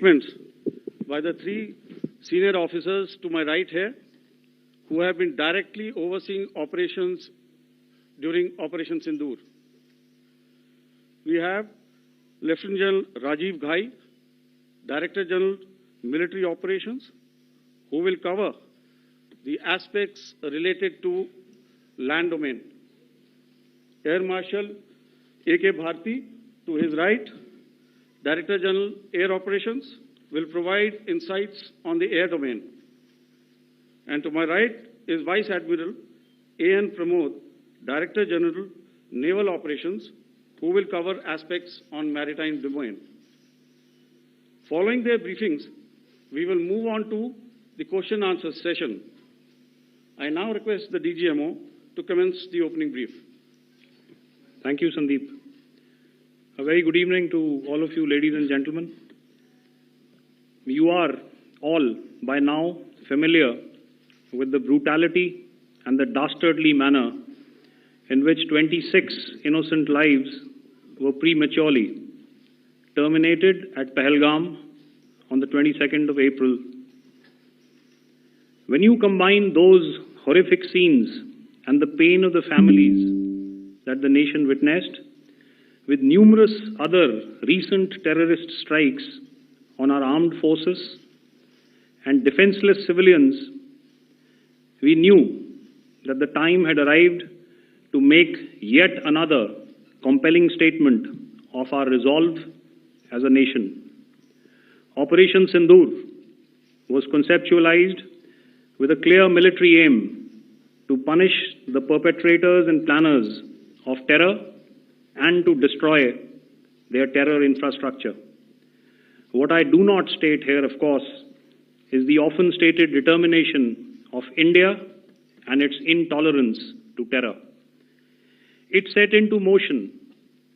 statements by the three senior officers to my right here, who have been directly overseeing operations during Operation Sindoor. We have Lieutenant General Rajiv Ghai, Director General Military Operations, who will cover the aspects related to land domain. Air Marshal A.K. Bharti, to his right, Director General Air Operations, will provide insights on the air domain. And to my right is Vice Admiral A.N. Pramod, Director General Naval Operations, who will cover aspects on maritime domain. Following their briefings, we will move on to the question-answer session. I now request the DGMO to commence the opening brief. Thank you, Sandeep. A very good evening to all of you, ladies and gentlemen. You are all by now familiar with the brutality and the dastardly manner in which 26 innocent lives were prematurely terminated at Pahalgam on the 22nd of April. When you combine those horrific scenes and the pain of the families that the nation witnessed with numerous other recent terrorist strikes on our armed forces and defenseless civilians, we knew that the time had arrived to make yet another compelling statement of our resolve as a nation. Operation Sindoor was conceptualized with a clear military aim to punish the perpetrators and planners of terror and to destroy their terror infrastructure. What I do not state here, of course, is the often stated determination of India and its intolerance to terror. It set into motion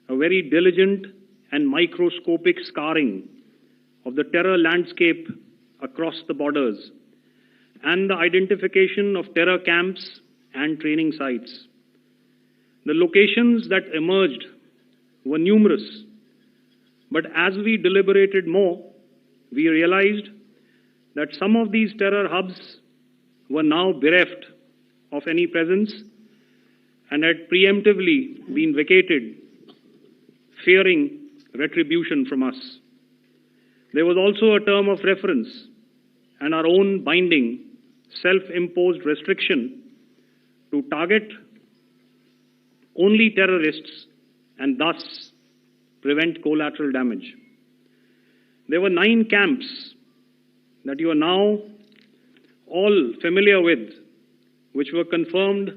a very diligent and microscopic scarring of the terror landscape across the borders and the identification of terror camps and training sites. The locations that emerged were numerous, but as we deliberated more, we realized that some of these terror hubs were now bereft of any presence and had preemptively been vacated, fearing retribution from us. There was also a term of reference and our own binding, self-imposed restriction to target only terrorists and thus prevent collateral damage. There were 9 camps that you are now all familiar with, which were confirmed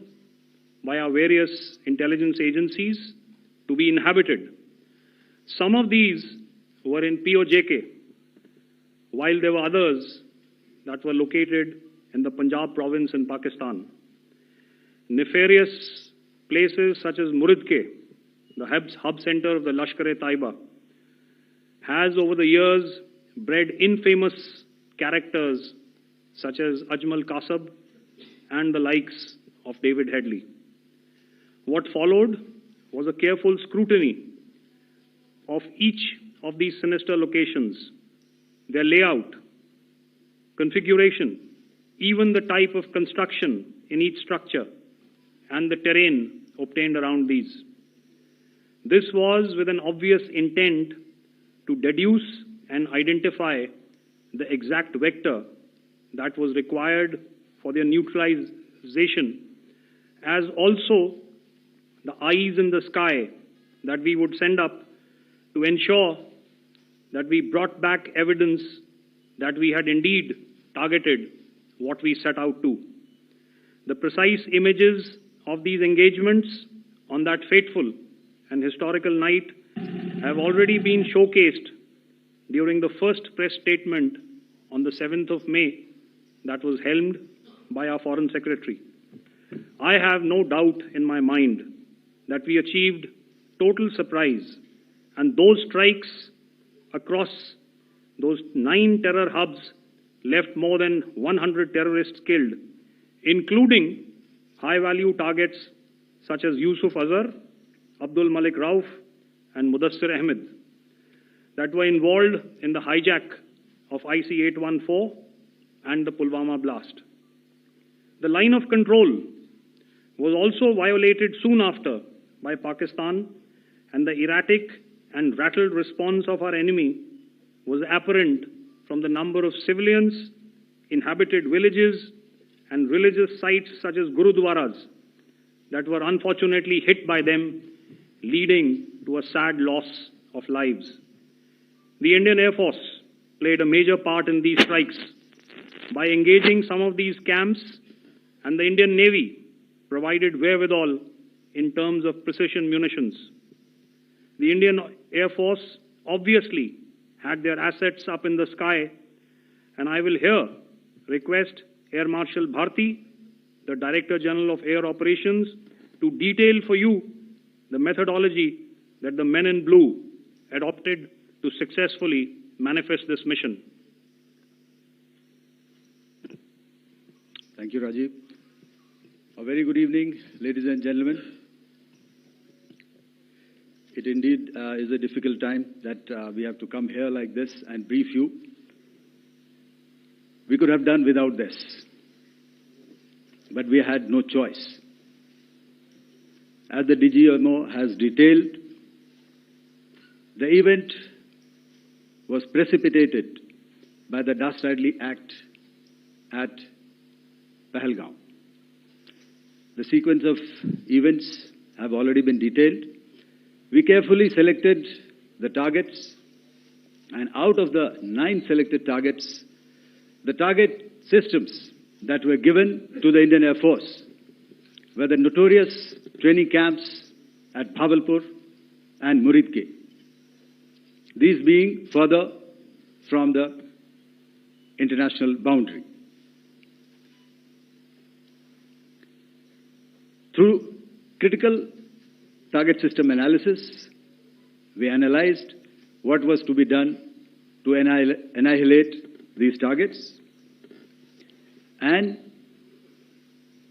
by our various intelligence agencies to be inhabited. Some of these were in POJK, while there were others that were located in the Punjab province in Pakistan. Nefarious places such as Muridke, the hub center of the Lashkar-e-Taiba, has over the years bred infamous characters such as Ajmal Kasab and the likes of David Headley. What followed was a careful scrutiny of each of these sinister locations, their layout, configuration, even the type of construction in each structure, and the terrain obtained around these. This was with an obvious intent to deduce and identify the exact vector that was required for their neutralization, as also the eyes in the sky that we would send up to ensure that we brought back evidence that we had indeed targeted what we set out to. The precise images of these engagements on that fateful and historical night have already been showcased during the first press statement on the 7th of May that was helmed by our Foreign Secretary. I have no doubt in my mind that we achieved total surprise, and those strikes across those 9 terror hubs left more than 100 terrorists killed, including high-value targets such as Yusuf Azhar, Abdul Malik Rauf, and Mudassir Ahmed, that were involved in the hijack of IC-814 and the Pulwama blast. The line of control was also violated soon after by Pakistan, and the erratic and rattled response of our enemy was apparent from the number of civilians, inhabited villages, and religious sites such as Gurudwaras that were unfortunately hit by them, leading to a sad loss of lives. The Indian Air Force played a major part in these strikes by engaging some of these camps, and the Indian Navy provided wherewithal in terms of precision munitions. The Indian Air Force obviously had their assets up in the sky, and I will here request Air Marshal Bharti, the Director General of Air Operations, to detail for you the methodology that the men in blue adopted to successfully manifest this mission. Thank you, Rajiv. A very good evening, ladies and gentlemen. It indeed is a difficult time that we have to come here like this and brief you. We could have done without this, but we had no choice. As the DGMO has detailed, the event was precipitated by the dastardly act at Pahalgam. The sequence of events have already been detailed. We carefully selected the targets, and out of the 9 selected targets, the target systems that were given to the Indian Air Force were the notorious training camps at Bhavalpur and Muridke, these being further from the international boundary. Through critical target system analysis, we analyzed what was to be done to annihilate these targets and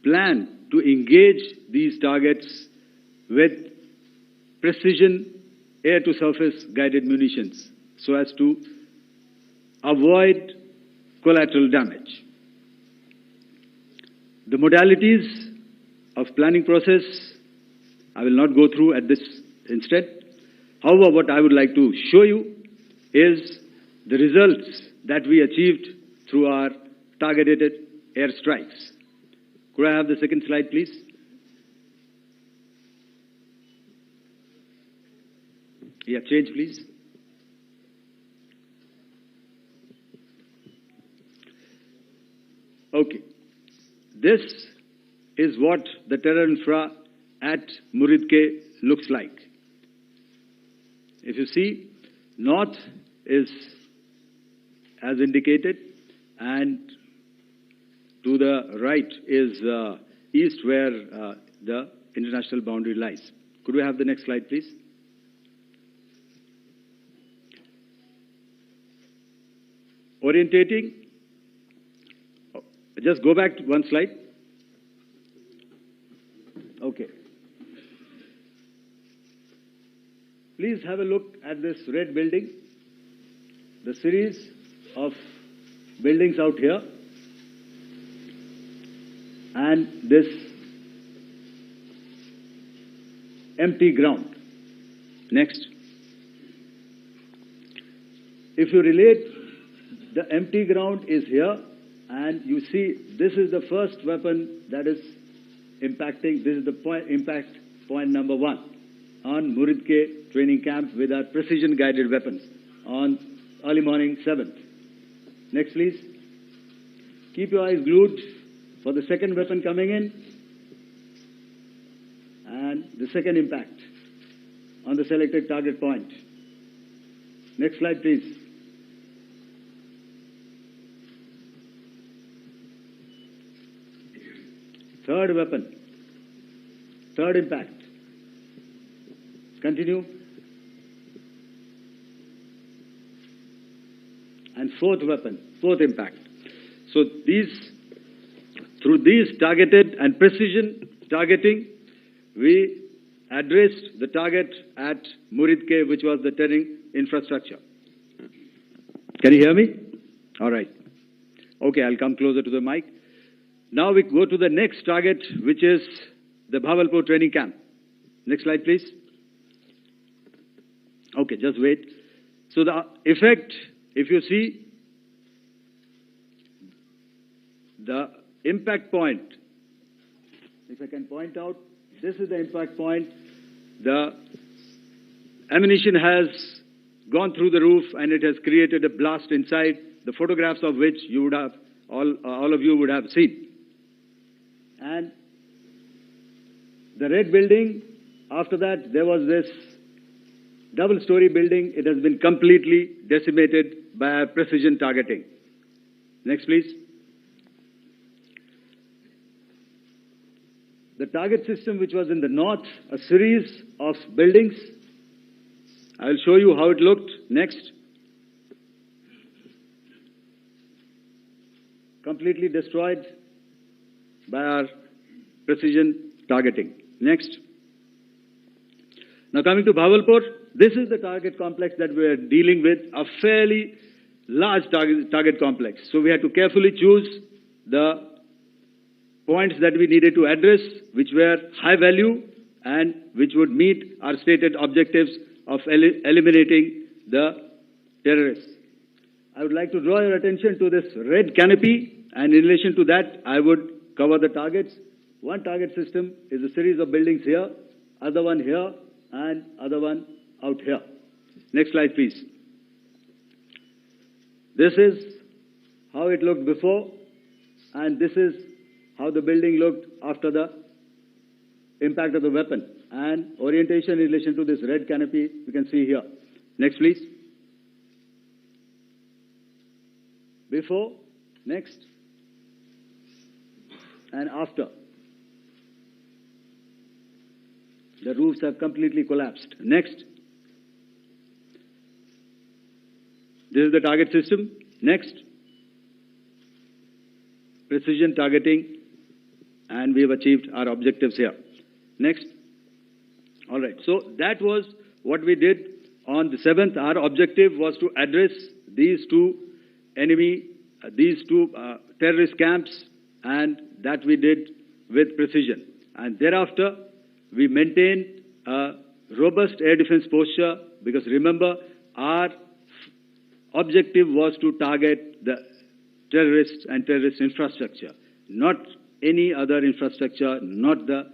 plan to engage these targets with precision air-to-surface guided munitions so as to avoid collateral damage. The modalities of planning process I will not go through at this instant. However, what I would like to show you is the results that we achieved through our targeted airstrikes. Could I have the second slide, please? Yeah, change, please. Okay. This is what the terror infra at Muridke looks like. If you see, north is as indicated, and to the right is east, where the international boundary lies. Could we have the next slide, please? Orientating. Just go back to one slide. Okay. Please have a look at this red building, the series of buildings out here, and this empty ground. Next. If you relate, the empty ground is here, and you see this is the first weapon that is impacting. This is the impact point number 1 on Muridke training camp with our precision guided weapons on early morning 7th. Next, please. Keep your eyes glued for the second weapon coming in and the second impact on the selected target point. Next slide, please. Third weapon, third impact. Continue. And fourth weapon, fourth impact. So through these targeted and precision targeting, we addressed the target at Muridke, which was the terrain infrastructure. Can you hear me? All right. Okay, I'll come closer to the mic. Now we go to the next target, which is the Bhavalpur training camp. Next slide, please. Okay, just wait. So the effect, if you see, the impact point, if I can point out, this is the impact point. The ammunition has gone through the roof and it has created a blast inside, the photographs of which you would have, all of you would have seen. And the red building, after that, there was this double-story building. It has been completely decimated by precision targeting. Next, please. The target system, which was in the north, a series of buildings. I will show you how it looked. Next. Completely destroyed by our precision targeting. Next. Now coming to Bhavalpur, this is the target complex that we are dealing with, a fairly large target complex. So we had to carefully choose the points that we needed to address, which were high value and which would meet our stated objectives of eliminating the terrorists. I would like to draw your attention to this red canopy, and in relation to that, I would cover the targets. One target system is a series of buildings here, other one here, and other one out here. Next slide, please. This is how it looked before, and this is how the building looked after the impact of the weapon. And orientation in relation to this red canopy, you can see here. Next, please. Before, next, and after. The roofs have completely collapsed. Next. This is the target system. Next. Precision targeting, and we have achieved our objectives here. Next. All right. So that was what we did on the 7th. Our objective was to address these two terrorist camps, and that we did with precision. And thereafter, we maintained a robust air defense posture, because remember, our objective was to target the terrorists and terrorist infrastructure, not any other infrastructure, not the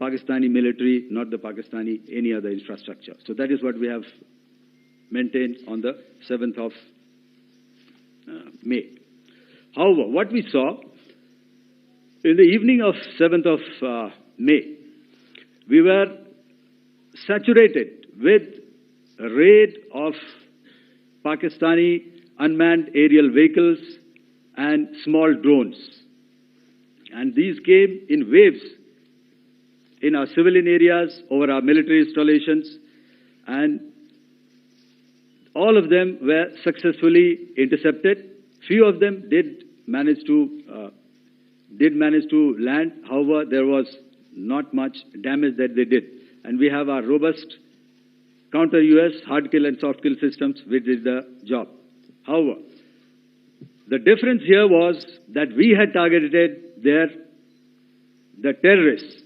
Pakistani military, not the Pakistani any other infrastructure. So that is what we have maintained on the 7th of May. However, what we saw in the evening of 7th of May, we were saturated with a raid of Pakistani unmanned aerial vehicles and small drones. And these came in waves in our civilian areas, over our military installations, and all of them were successfully intercepted. Few of them did manage to land. However, there was not much damage that they did. And we have our robust counter-US hard kill and soft kill systems which did the job. However, the difference here was that we had targeted the terrorists.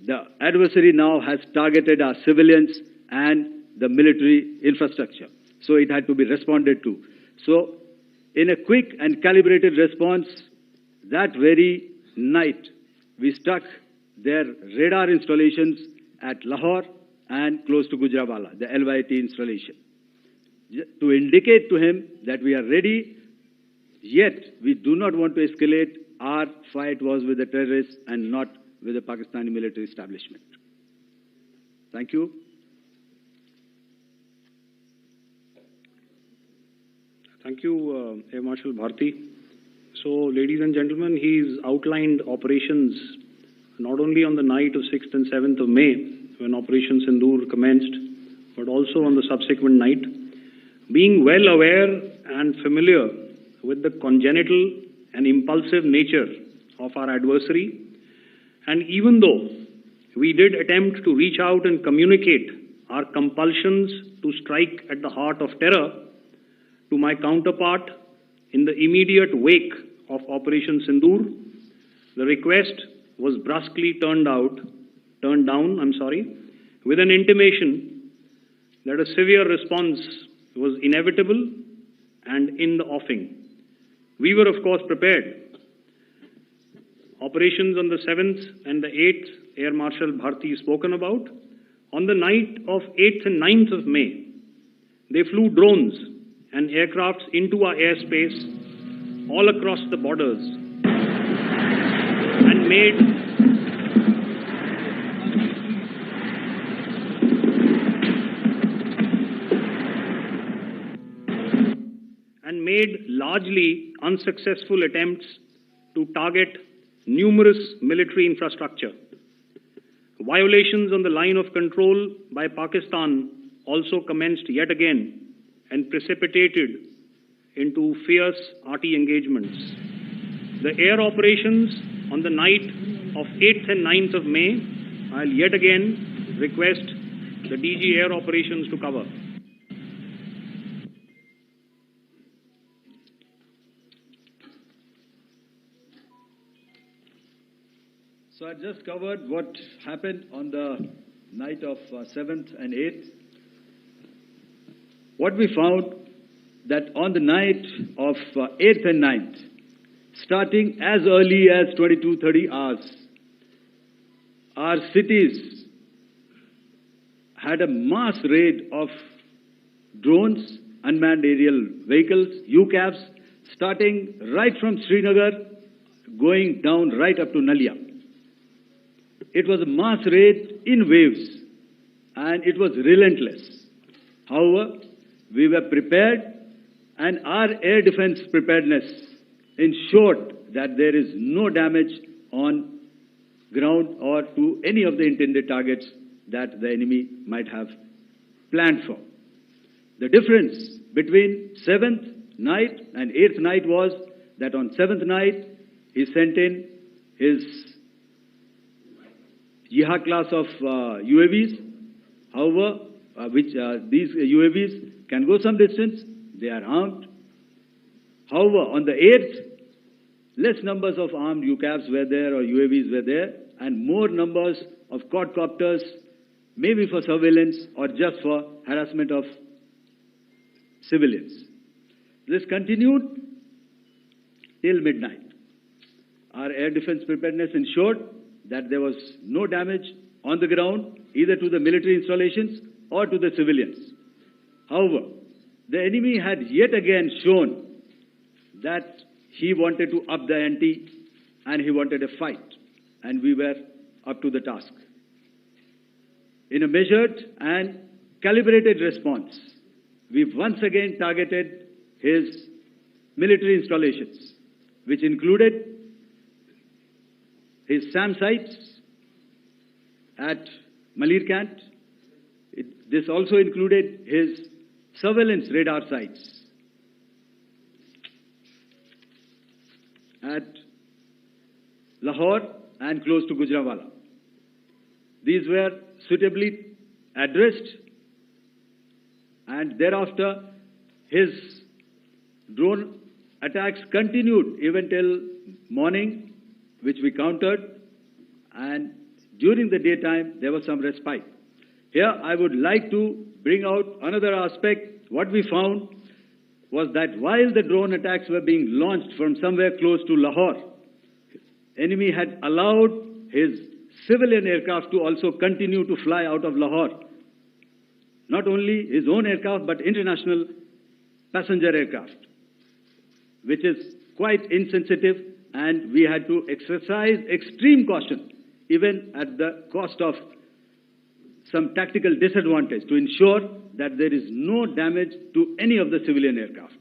The adversary now has targeted our civilians and the military infrastructure. So it had to be responded to. So in a quick and calibrated response, that very night, we struck their radar installations at Lahore and close to Gujranwala, the LYT installation, to indicate to him that we are ready, yet we do not want to escalate. Our fight was with the terrorists and not with the Pakistani military establishment. Thank you. Thank you, Air Marshal Bharti. So, ladies and gentlemen, he's outlined operations not only on the night of 6th and 7th of May, when Operation Sindoor commenced, but also on the subsequent night. Being well aware and familiar with the congenital and impulsive nature of our adversary, and even though we did attempt to reach out and communicate our compulsions to strike at the heart of terror to my counterpart, in the immediate wake of Operation Sindoor, the request was brusquely turned down, with an intimation that a severe response was inevitable and in the offing. We were, of course, prepared. Operations on the 7th and the 8th, Air Marshal Bharti spoken about. On the night of 8th and 9th of May, they flew drones and aircrafts into our airspace all across the borders and made largely unsuccessful attempts to target numerous military infrastructure. Violations on the line of control by Pakistan also commenced yet again and precipitated into fierce arty engagements. The air operations on the night of 8th and 9th of May, I'll yet again request the DG Air Operations to cover. So I just covered what happened on the night of 7th and 8th. What we found that on the night of 8th and 9th, starting as early as 22:30 hours, our cities had a mass raid of drones, unmanned aerial vehicles, UCAVs, starting right from Srinagar, going down right up to Nalia. It was a mass raid in waves, and it was relentless. However, we were prepared, and our air defense preparedness ensured that there is no damage on ground or to any of the intended targets that the enemy might have planned for. The difference between 7th night and 8th night was that on 7th night, he sent in his Yeha class of UAVs, however, these UAVs can go some distance, they are armed. However, on the 8th, less numbers of armed UCAVs were there or UAVs were there, and more numbers of quadcopters, maybe for surveillance or just for harassment of civilians. This continued till midnight. Our air defense preparedness ensured that there was no damage on the ground, either to the military installations or to the civilians. However, the enemy had yet again shown that he wanted to up the ante and he wanted a fight, and we were up to the task. In a measured and calibrated response, we once again targeted his military installations, which included his SAM sites at Malirkant. This also included his surveillance radar sites at Lahore and close to Gujranwala. These were suitably addressed, and thereafter his drone attacks continued even till morning, which we countered, and during the daytime there was some respite. Here I would like to bring out another aspect. What we found was that while the drone attacks were being launched from somewhere close to Lahore, enemy had allowed his civilian aircraft to also continue to fly out of Lahore. Not only his own aircraft, but international passenger aircraft, which is quite insensitive, and we had to exercise extreme caution, even at the cost of some tactical disadvantage, to ensure that there is no damage to any of the civilian aircraft.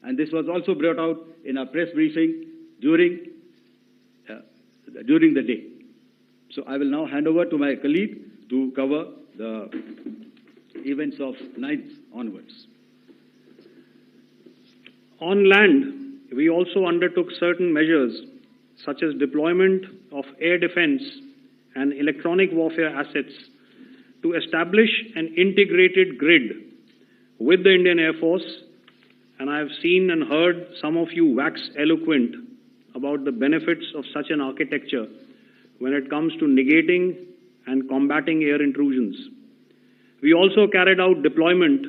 And this was also brought out in our press briefing during the day. So I will now hand over to my colleague to cover the events of 9th onwards. On land, we also undertook certain measures such as deployment of air defense and electronic warfare assets to establish an integrated grid with the Indian Air Force and I have seen and heard some of you wax eloquent about the benefits of such an architecture when it comes to negating and combating air intrusions. We also carried out deployment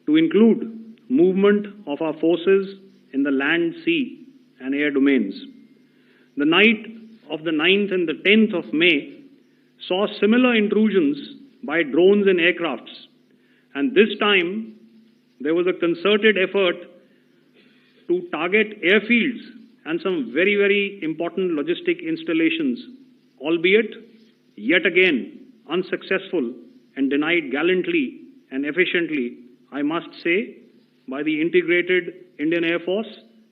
to include movement of our forces in the land, sea, and air domains. The night of the 9th and the 10th of May saw similar intrusions by drones and aircrafts, and this time there was a concerted effort to target airfields and some very, very important logistic installations, albeit yet again unsuccessful and denied gallantly and efficiently, I must say, by the integrated Indian Air Force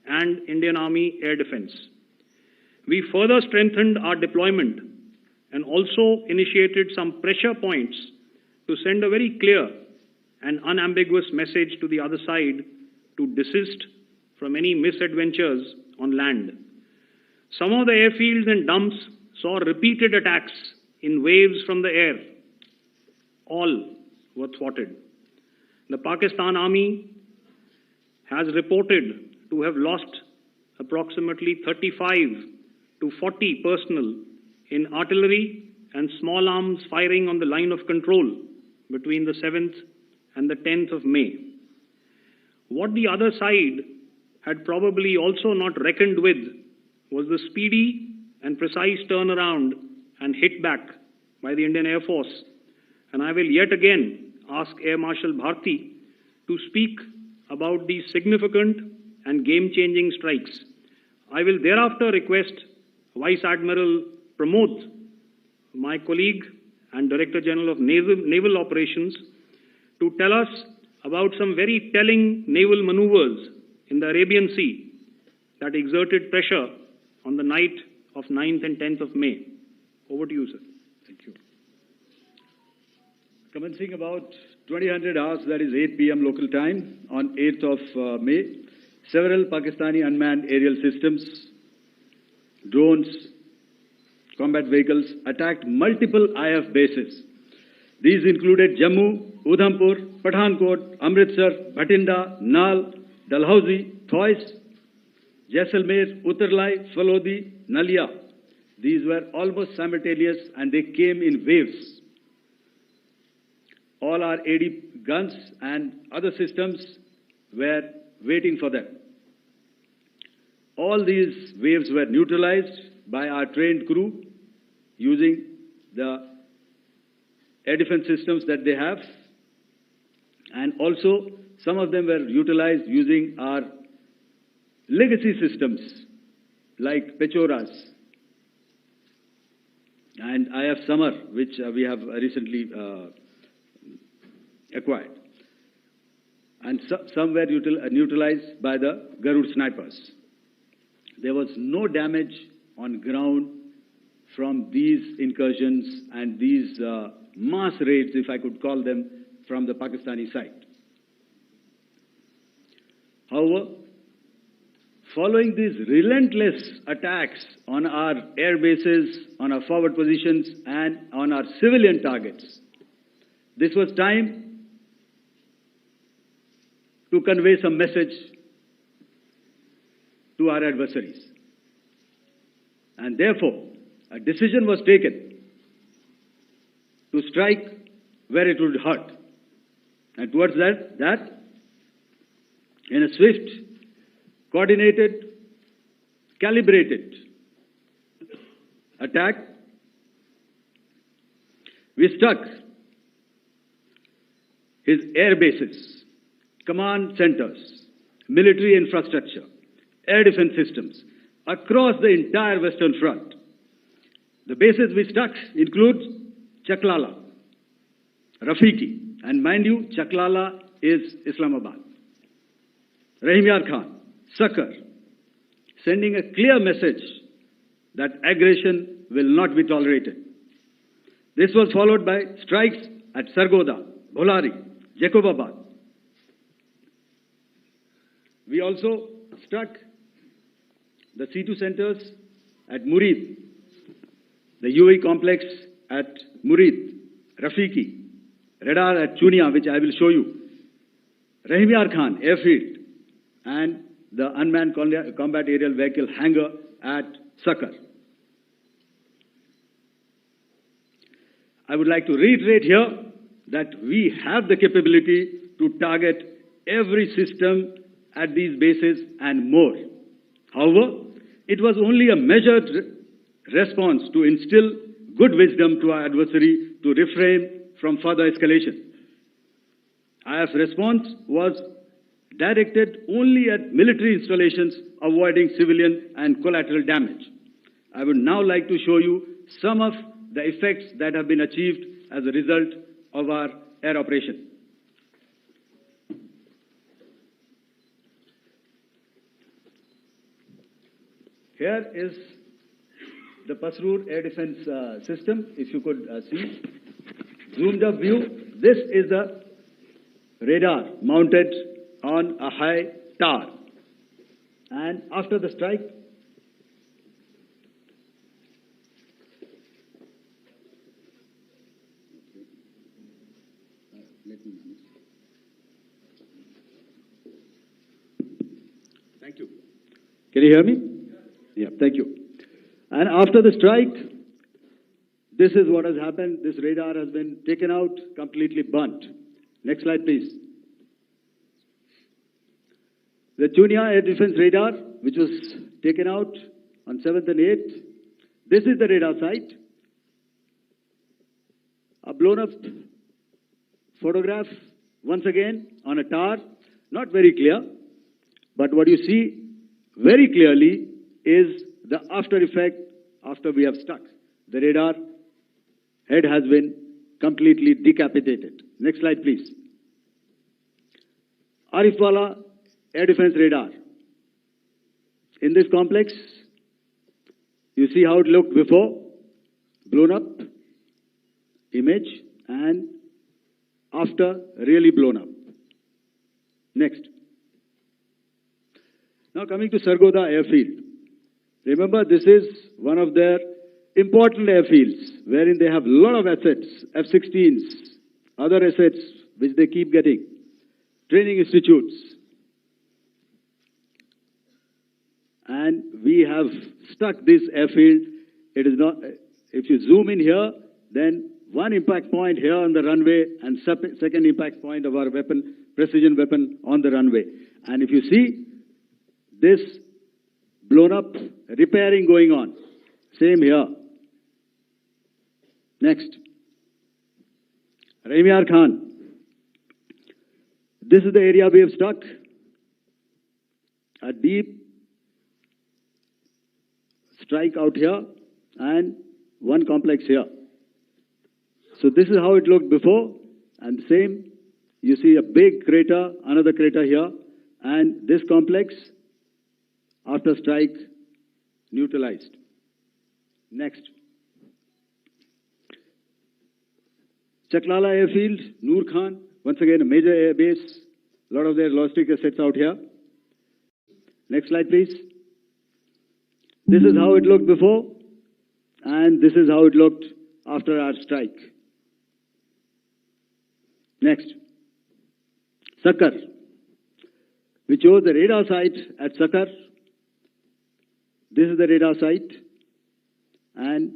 and Indian Army Air Defense. We further strengthened our deployment and also initiated some pressure points to send a very clear and unambiguous message to the other side to desist from any misadventures on land. Some of the airfields and dumps saw repeated attacks in waves from the air. All were thwarted. The Pakistan Army has reported to have lost approximately 35 to 40 personnel in artillery and small arms firing on the line of control between the 7th and the 10th of May. What the other side had probably also not reckoned with was the speedy and precise turnaround and hit back by the Indian Air Force. And I will yet again ask Air Marshal Bharti to speak about these significant and game-changing strikes. I will thereafter request Vice Admiral Pramod, my colleague and Director General of Naval Operations, to tell us about some very telling naval maneuvers in the Arabian Sea that exerted pressure on the night of 9th and 10th of May. Over to you, sir. Thank you. Commencing about 2000 hours, that is 8 p.m. local time, on 8th of May, several Pakistani unmanned aerial systems, drones, combat vehicles attacked multiple IF bases. These included Jammu, Udhampur, Pathankot, Amritsar, Bhatinda, Nal, Dalhousie, Thois, Jaisalmer, Uttarlai, Falodi, Nalia. These were almost simultaneous and they came in waves. All our AD guns and other systems were waiting for them. All these waves were neutralized by our trained crew using the air defense systems that they have, and also some of them were utilized using our legacy systems like Pechoras and IF Samar, which we have recently acquired. And some were neutralized by the Garud snipers. There was no damage on ground from these incursions and these mass raids, if I could call them, from the Pakistani side. However, following these relentless attacks on our air bases, on our forward positions, and on our civilian targets, this was time to convey some message to our adversaries. And therefore, a decision was taken to strike where it would hurt. And towards that, in a swift, coordinated, calibrated attack, we struck his air bases, command centers, military infrastructure, air defense systems across the entire Western Front. The bases we struck include Chaklala, Rafiki, and mind you, Chaklala is Islamabad, Rahim Yar Khan, Sakar, sending a clear message that aggression will not be tolerated. This was followed by strikes at Sargoda, Bholari, Jacobabad. We also struck the C2 centers at Murid, the UAE complex at Murid, Rafiki, radar at Chunia, which I will show you, Rahimyar Khan Airfield and the unmanned combat aerial vehicle hangar at Sakar. I would like to reiterate here that we have the capability to target every system at these bases and more. However, it was only a measured response to instill good wisdom to our adversary to refrain from further escalation. IF's response was directed only at military installations, avoiding civilian and collateral damage. I would now like to show you some of the effects that have been achieved as a result of our air operation. Here is the Pasrur air defense system, if you could see. Zoomed up view, this is the radar mounted on a high tower. And after the strike, thank you. Can you hear me? Yeah, thank you. And after the strike, this is what has happened. This radar has been taken out, completely burnt. Next slide, please. The Chunia air defense radar, which was taken out on 7th and 8th. This is the radar site. A blown up photograph, once again, on a tower. Not very clear, but what you see very clearly is the after effect after we have struck. The radar head has been completely decapitated. Next slide, please. Arifwala air defense radar. In this complex, you see how it looked before, blown up image, and after really blown up. Next. Now coming to Sargodha airfield. Remember, this is one of their important airfields wherein they have a lot of assets, F-16s, other assets which they keep getting, training institutes. And we have stuck this airfield. It is not, if you zoom in here, then one impact point here on the runway and second impact point of our weapon, precision weapon on the runway. And if you see this blown up, repairing going on. Same here. Next. Rahimyar Khan. This is the area we have struck. A deep strike out here and one complex here. So this is how it looked before, and same, you see a big crater, another crater here, and this complex after strike neutralized. Next. Chaklala airfield, Noor Khan, once again a major air base, a lot of their logistic assets out here. Next slide, please. This is how it looked before, and this is how it looked after our strike. Next. Sakar. We chose the radar site at Sakar. This is the radar site, and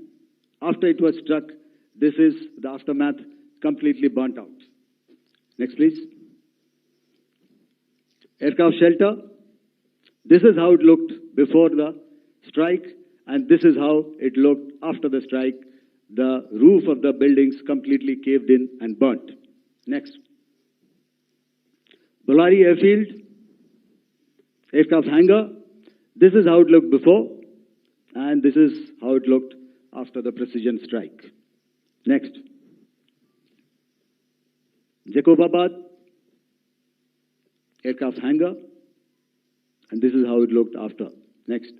after it was struck, this is the aftermath, completely burnt out. Next, please. Aircraft shelter. This is how it looked before the strike, and this is how it looked after the strike. The roof of the buildings completely caved in and burnt. Next. Bolari airfield, aircraft hangar. This is how it looked before, and this is how it looked after the precision strike. Next. Jacobabad, aircraft hangar, and this is how it looked after. Next.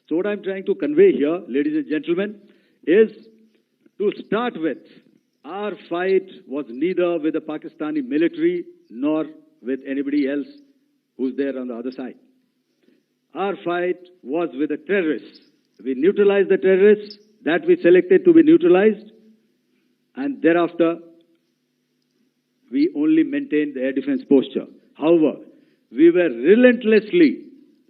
So what I'm trying to convey here, ladies and gentlemen, is to start with, our fight was neither with the Pakistani military nor with anybody else who's there on the other side. Our fight was with the terrorists. We neutralized the terrorists that we selected to be neutralized, and thereafter we only maintained the air defense posture. However, we were relentlessly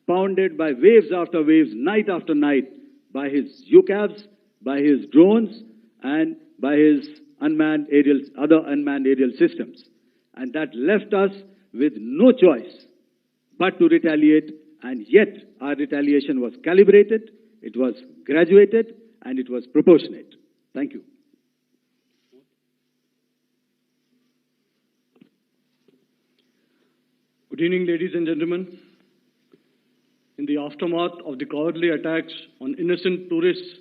pounded by waves after waves, night after night, by his UCAVs, by his drones, and by his other unmanned aerial systems. And that left us with no choice but to retaliate, and yet our retaliation was calibrated, it was graduated, and it was proportionate. Thank you. Good evening, ladies and gentlemen. In the aftermath of the cowardly attacks on innocent tourists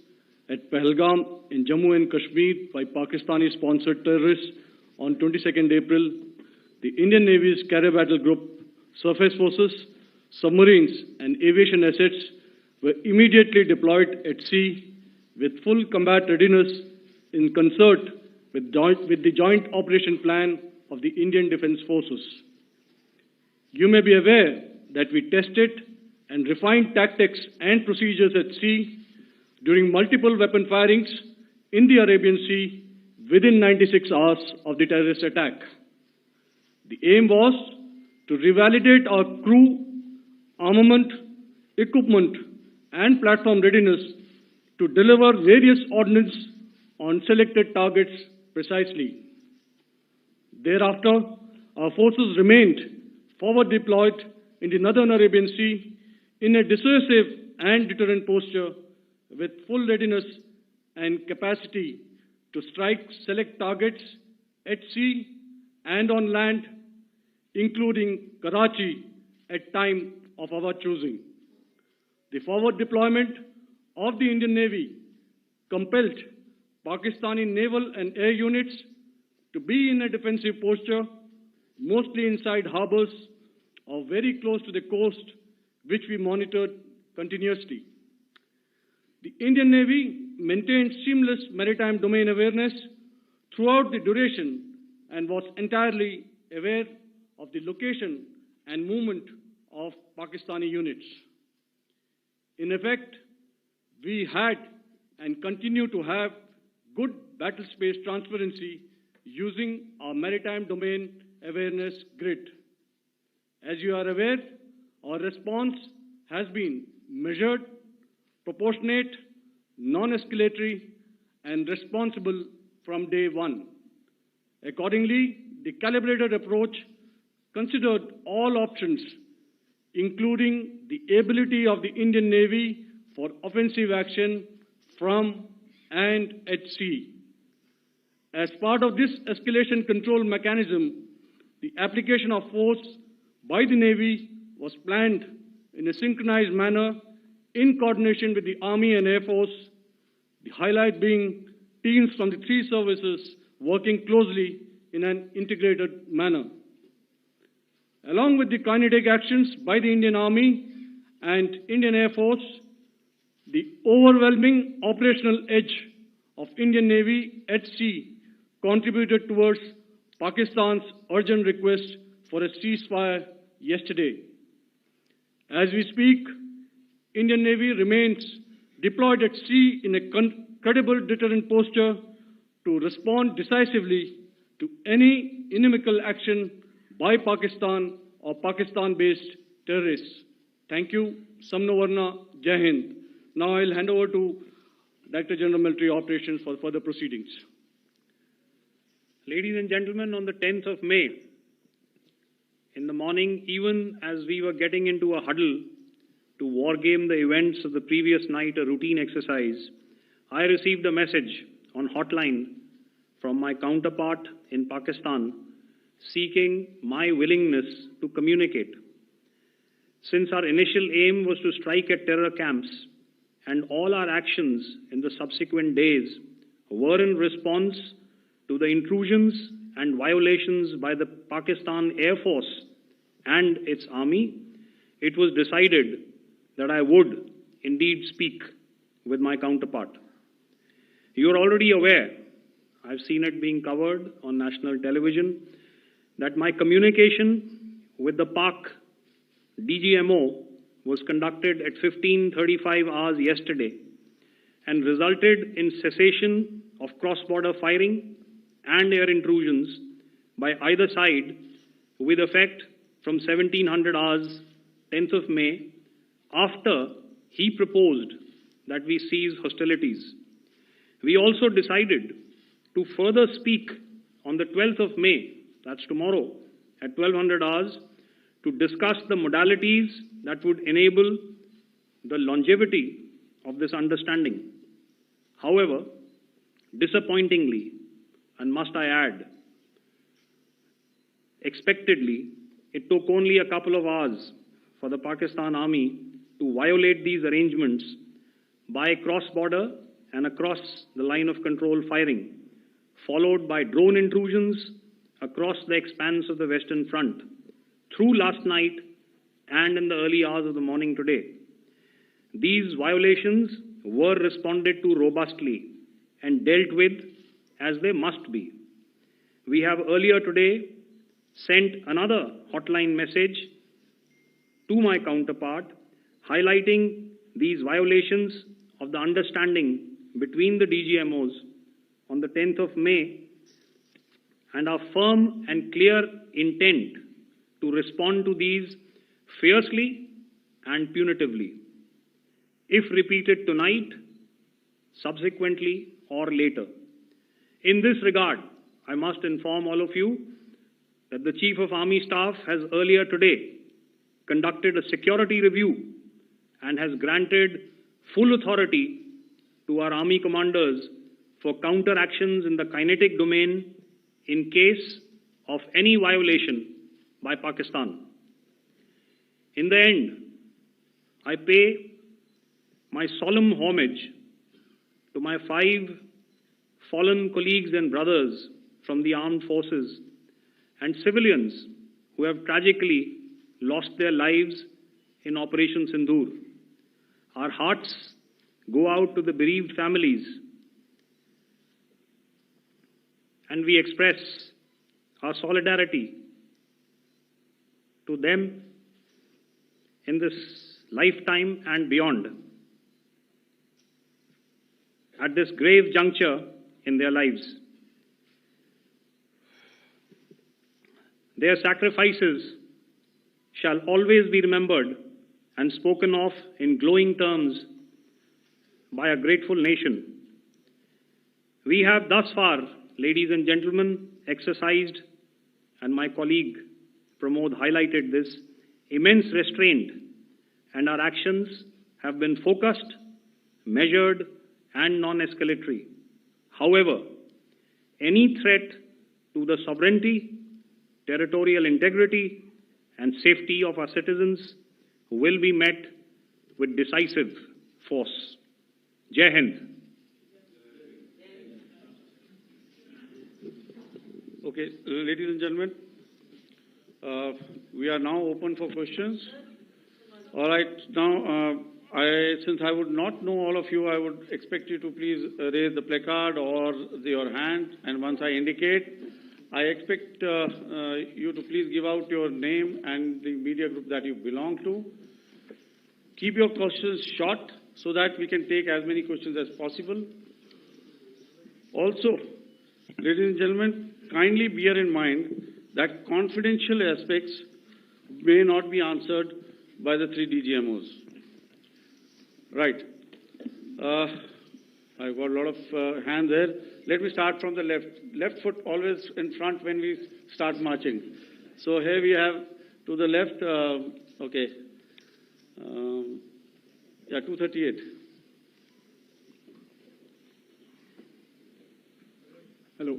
at Pahalgam in Jammu and Kashmir by Pakistani-sponsored terrorists on 22nd April, the Indian Navy's Carrier Battle Group, surface forces, submarines, and aviation assets were immediately deployed at sea with full combat readiness in concert with the Joint Operation Plan of the Indian Defence Forces. You may be aware that we tested and refined tactics and procedures at sea during multiple weapon firings in the Arabian Sea within 96 hours of the terrorist attack. The aim was to revalidate our crew, armament, equipment, and platform readiness to deliver various ordnance on selected targets precisely. Thereafter, our forces remained forward deployed in the Northern Arabian Sea in a dissuasive and deterrent posture with full readiness and capacity to strike select targets at sea and on land, including Karachi at time of our choosing. The forward deployment of the Indian Navy compelled Pakistani naval and air units to be in a defensive posture, mostly inside harbors or very close to the coast, which we monitored continuously. The Indian Navy maintained seamless maritime domain awareness throughout the duration and was entirely aware of the location and movement of Pakistani units. In effect, we had and continue to have good battle space transparency using our maritime domain awareness grid. As you are aware, our response has been measured, proportionate, non-escalatory, and responsible from day one. Accordingly, the calibrated approach considered all options, including the ability of the Indian Navy for offensive action from and at sea. As part of this escalation control mechanism, the application of force by the Navy was planned in a synchronized manner in coordination with the Army and Air Force, the highlight being teams from the three services working closely in an integrated manner. Along with the kinetic actions by the Indian Army and Indian Air Force, the overwhelming operational edge of Indian Navy at sea contributed towards Pakistan's urgent request for a ceasefire yesterday. As we speak, Indian Navy remains deployed at sea in a credible deterrent posture to respond decisively to any inimical action by Pakistan or Pakistan-based terrorists. Thank you. Samno Varna, Jai Hind. Now I'll hand over to Director General Military Operations for further proceedings. Ladies and gentlemen, on the 10th of May, in the morning, even as we were getting into a huddle to wargame the events of the previous night, a routine exercise, I received a message on hotline from my counterpart in Pakistan seeking my willingness to communicate. Since our initial aim was to strike at terror camps, and all our actions in the subsequent days were in response to the intrusions and violations by the Pakistan Air Force and its army, it was decided that I would indeed speak with my counterpart. You are already aware, I've seen it being covered on national television, that my communication with the Pak DGMO was conducted at 15:35 hours yesterday and resulted in cessation of cross-border firing and air intrusions by either side with effect from 1700 hours, 10th of May, after he proposed that we cease hostilities. We also decided to further speak on the 12th of May, that's tomorrow, at 1200 hours, to discuss the modalities that would enable the longevity of this understanding. However, disappointingly, and must I add, expectedly, it took only a couple of hours for the Pakistan Army to violate these arrangements by cross-border and across the line of control firing, followed by drone intrusions across the expanse of the Western Front, through last night and in the early hours of the morning today. These violations were responded to robustly and dealt with as they must be. We have earlier today sent another hotline message to my counterpart highlighting these violations of the understanding between the DGMOs on the 10th of May and our firm and clear intent to respond to these fiercely and punitively, if repeated tonight, subsequently, or later. In this regard, I must inform all of you that the Chief of Army Staff has earlier today conducted a security review and has granted full authority to our Army commanders for counter-actions in the kinetic domain in case of any violation by Pakistan. In the end, I pay my solemn homage to my 5 fallen colleagues and brothers from the armed forces and civilians who have tragically lost their lives in Operation Sindoor. Our hearts go out to the bereaved families, and we express our solidarity to them in this lifetime and beyond, at this grave juncture in their lives. Their sacrifices shall always be remembered and spoken of in glowing terms by a grateful nation. We have thus far, ladies and gentlemen, exercised, and my colleague Pramod highlighted this, immense restraint, and our actions have been focused, measured, and non-escalatory. However, any threat to the sovereignty, territorial integrity, and safety of our citizens will be met with decisive force. Jai Hind. Okay, ladies and gentlemen, we are now open for questions. All right, now, since I would not know all of you, I would expect you to please raise the placard or your hand, and once I indicate, I expect you to please give out your name and the media group that you belong to. Keep your questions short so that we can take as many questions as possible. Also, ladies and gentlemen, kindly bear in mind that confidential aspects may not be answered by the 3 DGMOs. Right. I've got a lot of hands there. Let me start from the left. Left foot always in front when we start marching. So here we have to the left, okay. Yeah, 238. Hello.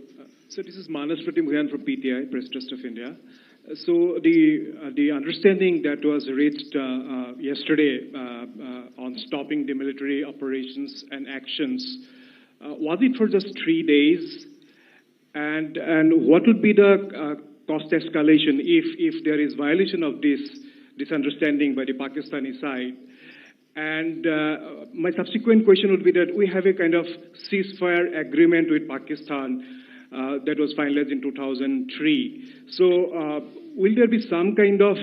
So this is Manas Pratimugyan from PTI, Press Trust of India. So the understanding that was reached yesterday on stopping the military operations and actions, was it for just 3 days? And what would be the cost escalation if there is violation of this understanding by the Pakistani side? And my subsequent question would be that we have a kind of ceasefire agreement with Pakistan that was finalized in 2003. So will there be some kind of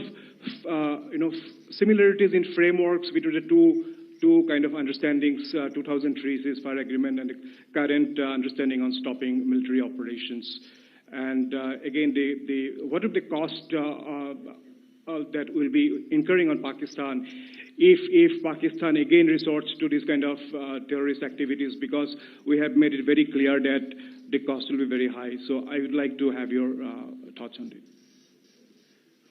similarities in frameworks between the two kind of understandings, 2003 ceasefire agreement and the current understanding on stopping military operations? And again, what are the cost that will be incurring on Pakistan if Pakistan again resorts to this kind of terrorist activities, because we have made it very clear that the cost will be very high. So I would like to have your thoughts on it.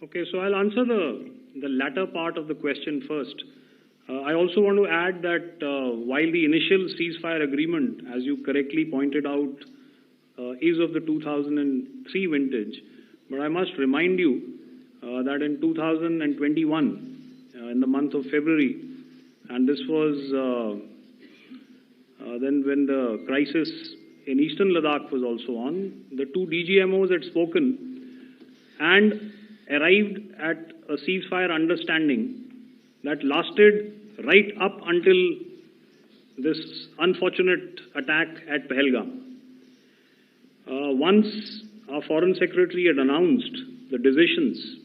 Okay, so I'll answer the latter part of the question first. I also want to add that while the initial ceasefire agreement, as you correctly pointed out, is of the 2003 vintage, but I must remind you that in 2021, in the month of February, and this was then when the crisis in eastern Ladakh was also on, the two DGMOs had spoken and arrived at a ceasefire understanding that lasted right up until this unfortunate attack at Pahalgam. Once our Foreign Secretary had announced the decisions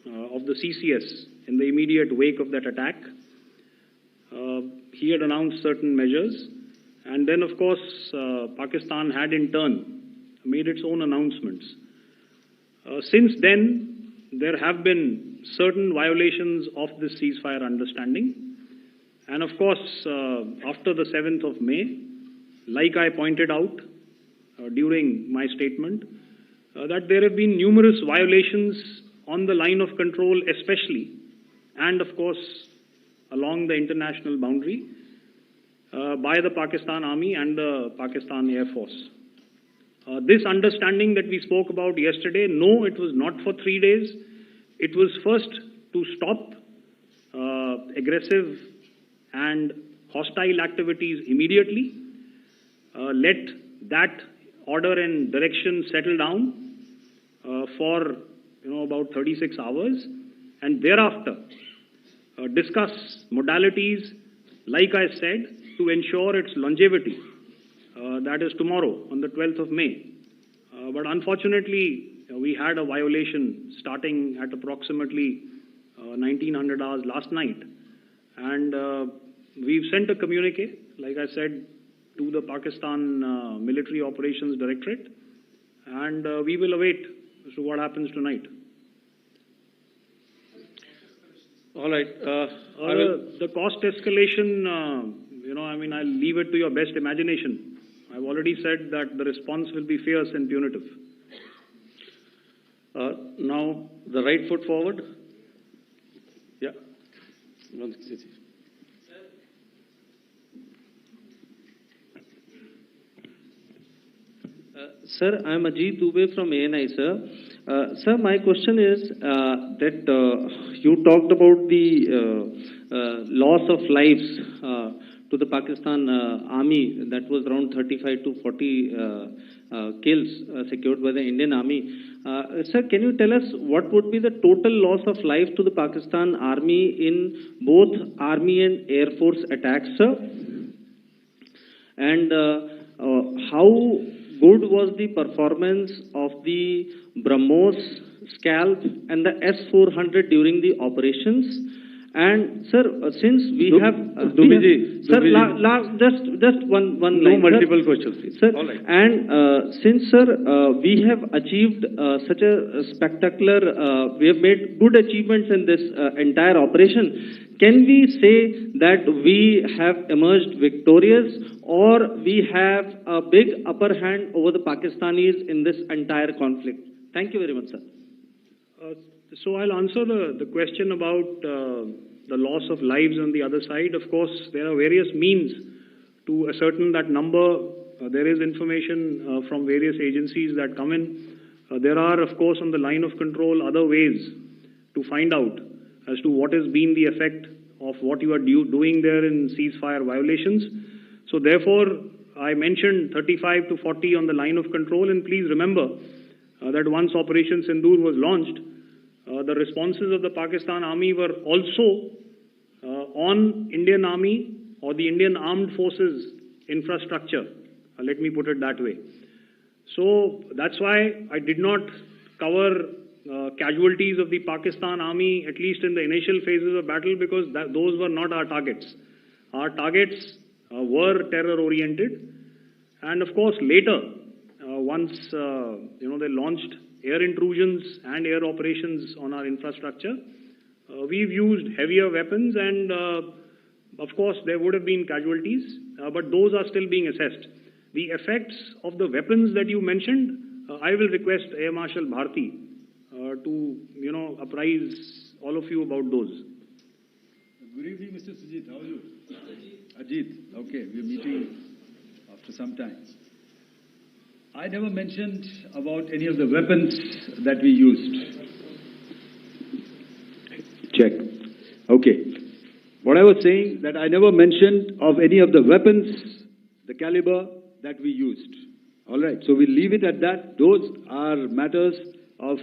of the CCS in the immediate wake of that attack, he had announced certain measures, and then of course Pakistan had in turn made its own announcements. Since then, there have been certain violations of this ceasefire understanding, and of course after the 7th of May, like I pointed out during my statement, that there have been numerous violations on the line of control especially, and of course along the international boundary by the Pakistan Army and the Pakistan Air Force. This understanding that we spoke about yesterday, no, it was not for 3 days. It was first to stop aggressive and hostile activities immediately, let that order and direction settle down for about 36 hours, and thereafter discuss modalities, like I said, to ensure its longevity. That is tomorrow, on the 12th of May. But unfortunately, we had a violation starting at approximately 1900 hours last night. And we've sent a communique, like I said, to the Pakistan Military Operations Directorate. And we will await as to what happens tonight. All right. The cost escalation, I'll leave it to your best imagination. I've already said that the response will be fierce and punitive. Now, the right foot forward. Yeah. Sir, I am Ajit Dubey from ANI, sir. Sir, my question is that you talked about the loss of lives to the Pakistan Army. That was around 35 to 40 kills secured by the Indian Army. Sir, can you tell us what would be the total loss of life to the Pakistan Army in both Army and Air Force attacks, sir? And how good was the performance of the BrahMos, Scalp and the S-400 during the operations? And sir, since we have sir, just one no line, multiple questions, please. Sir. All right. And since sir, we have achieved such a spectacular, we have made good achievements in this entire operation. Can we say that we have emerged victorious, or we have a big upper hand over the Pakistanis in this entire conflict? Thank you very much, sir. So I'll answer the question about the loss of lives on the other side. Of course, there are various means to ascertain that number. There is information from various agencies that come in. There are, of course, on the line of control, other ways to find out as to what has been the effect of what you are doing there in ceasefire violations. So therefore, I mentioned 35 to 40 on the line of control, and please remember that once Operation Sindoor was launched, the responses of the Pakistan Army were also on Indian Army or the Indian Armed Forces infrastructure. Let me put it that way. So that's why I did not cover casualties of the Pakistan Army, at least in the initial phases of battle, because those were not our targets. Our targets were terror-oriented. And of course, later, once they launched air intrusions and air operations on our infrastructure. We've used heavier weapons, and of course there would have been casualties, but those are still being assessed. The effects of the weapons that you mentioned, I will request Air Marshal Bharti to apprise all of you about those. Good evening, Mr. Sujit. How are you? Ajit. Okay, we're meeting after some time. I never mentioned about any of the weapons that we used. Check. Okay. What I was saying, that I never mentioned of any of the weapons, the caliber that we used. All right. So we'll leave it at that. Those are matters of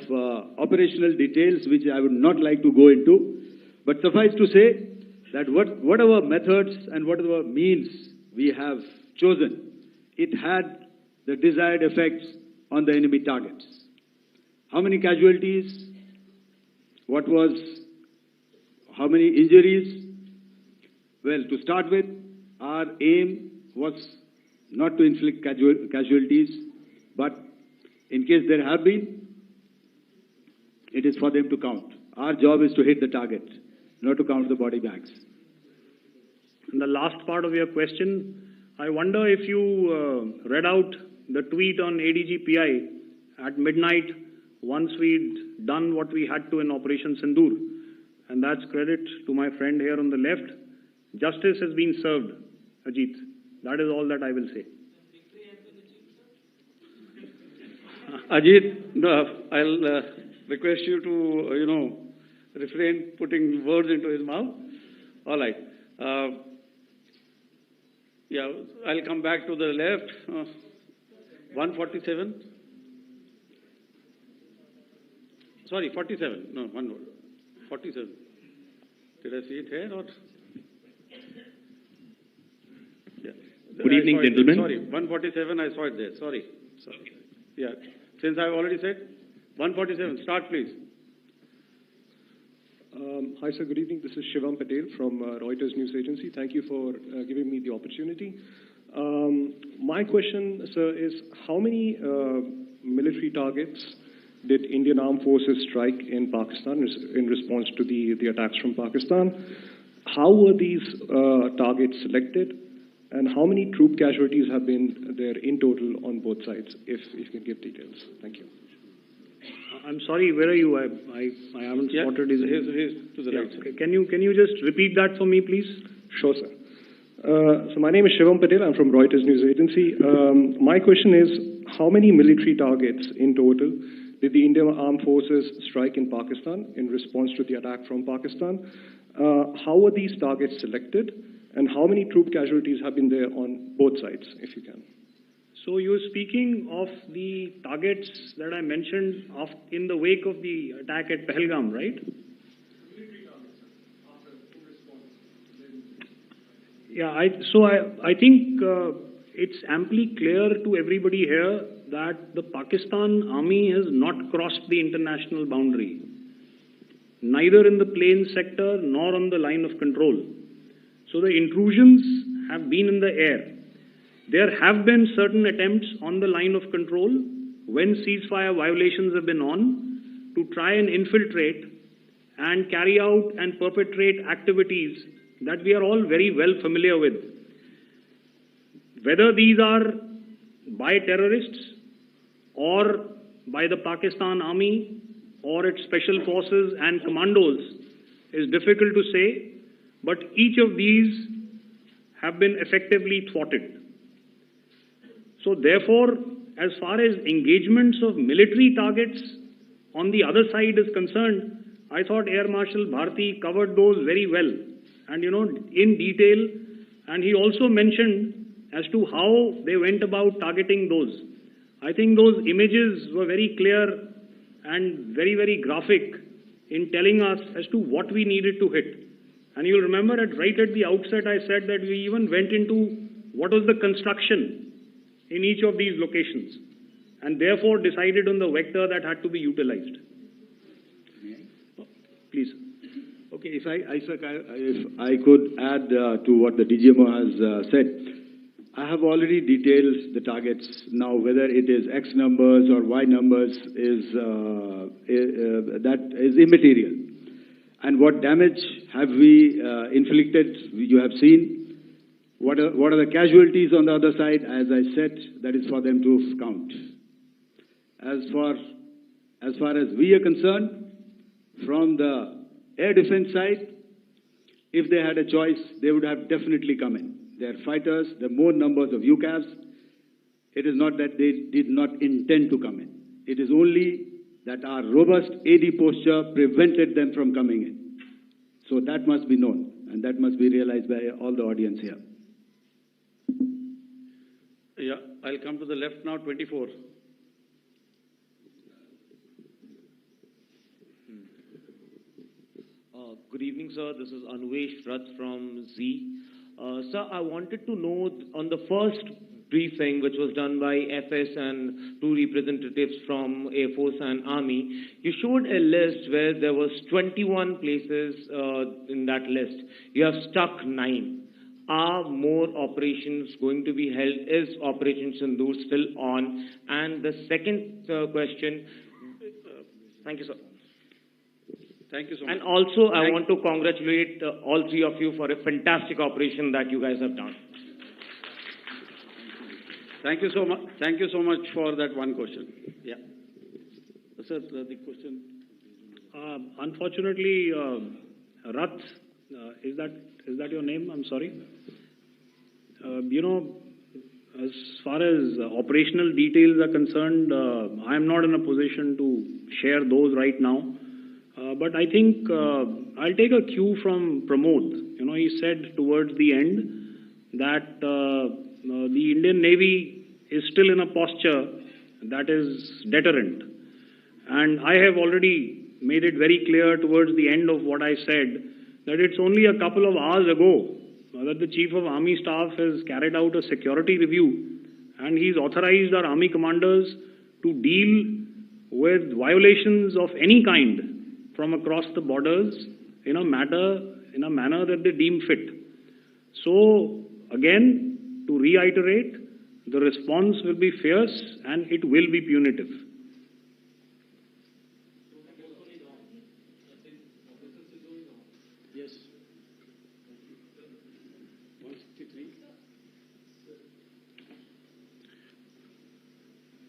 operational details which I would not like to go into. But suffice to say that whatever methods and whatever means we have chosen, it had the desired effects on the enemy targets. How many casualties? How many injuries? Well, to start with, our aim was not to inflict casualties, but in case there have been, it is for them to count. Our job is to hit the target, not to count the body bags. And the last part of your question, I wonder if you read out the tweet on ADG-PI at midnight once we'd done what we had to in Operation Sindoor. And that's credit to my friend here on the left. Justice has been served, Ajit. That is all that I will say. Ajit, I'll request you to, refrain putting words into his mouth. All right. Yeah, I'll come back to the left. 147. Sorry, 47. No, one more. 47. Did I see it here or? Yeah. Good evening, gentlemen. Sorry, 147. I saw it there. Sorry. Yeah. Since I've already said 147. Start, please. Hi, sir. Good evening. This is Shivam Patel from Reuters News Agency. Thank you for giving me the opportunity. My question, sir, is how many military targets did Indian Armed Forces strike in Pakistan in response to the attacks from Pakistan? How were these targets selected? And how many troop casualties have been there in total on both sides, if you can give details? Thank you. I'm sorry, where are you? I haven't spotted his... Here's to the right. Okay. Can you just repeat that for me, please? Sure, sir. So my name is Shivam Patel. I'm from Reuters News Agency. My question is, how many military targets in total did the Indian Armed Forces strike in Pakistan in response to the attack from Pakistan? How were these targets selected? And how many troop casualties have been there on both sides, if you can? So you're speaking of the targets that I mentioned in the wake of the attack at Pahalgam, right? Yeah, I think it's amply clear to everybody here that the Pakistan Army has not crossed the international boundary, neither in the plain sector nor on the line of control. So the intrusions have been in the air. There have been certain attempts on the line of control when ceasefire violations have been on to try and infiltrate and carry out and perpetrate activities that we are all very well familiar with. Whether these are by terrorists or by the Pakistan Army or its special forces and commandos is difficult to say, but each of these have been effectively thwarted. So therefore, as far as engagements of military targets on the other side is concerned, I thought Air Marshal Bharti covered those very well and, in detail. And he also mentioned as to how they went about targeting those. I think those images were very clear and very, very graphic in telling us as to what we needed to hit. And you'll remember right at the outset, I said that we even went into what was the construction in each of these locations, and therefore decided on the vector that had to be utilized. Please. Okay, if I could add to what the DGMO has said, I have already detailed the targets. Now, whether it is X numbers or Y numbers that is immaterial. And what damage have we inflicted? You have seen. What are the casualties on the other side? As I said, that is for them to count. As far as we are concerned, from the air defense side, if they had a choice, they would have definitely come in. They are fighters, there are more numbers of UCAVs. It is not that they did not intend to come in. It is only that our robust AD posture prevented them from coming in. So that must be known, and that must be realized by all the audience here. Yeah, I'll come to the left now, 24. Good evening, sir. This is Anvesh Rath from Z. Sir, I wanted to know on the first briefing, which was done by FS and two representatives from Air Force and Army, you showed a list where there was 21 places in that list. You have stuck 9. Are more operations going to be held? Is Operation Sindoor still on? And the second question, thank you, sir. Thank you so much. And also, I want to congratulate all three of you for a fantastic operation that you guys have done. Thank you so much. Thank you so much for that one question. Yeah. Sir, the question. Unfortunately, Rath, is that your name? I'm sorry. As far as operational details are concerned, I am not in a position to share those right now. But I think I'll take a cue from Pramod. He said towards the end that the Indian Navy is still in a posture that is deterrent. And I have already made it very clear towards the end of what I said that it's only a couple of hours ago that the Chief of Army Staff has carried out a security review, and he's authorized our Army commanders to deal with violations of any kind from across the borders in a manner that they deem fit. So, again, to reiterate, the response will be fierce and it will be punitive. Yes. 163.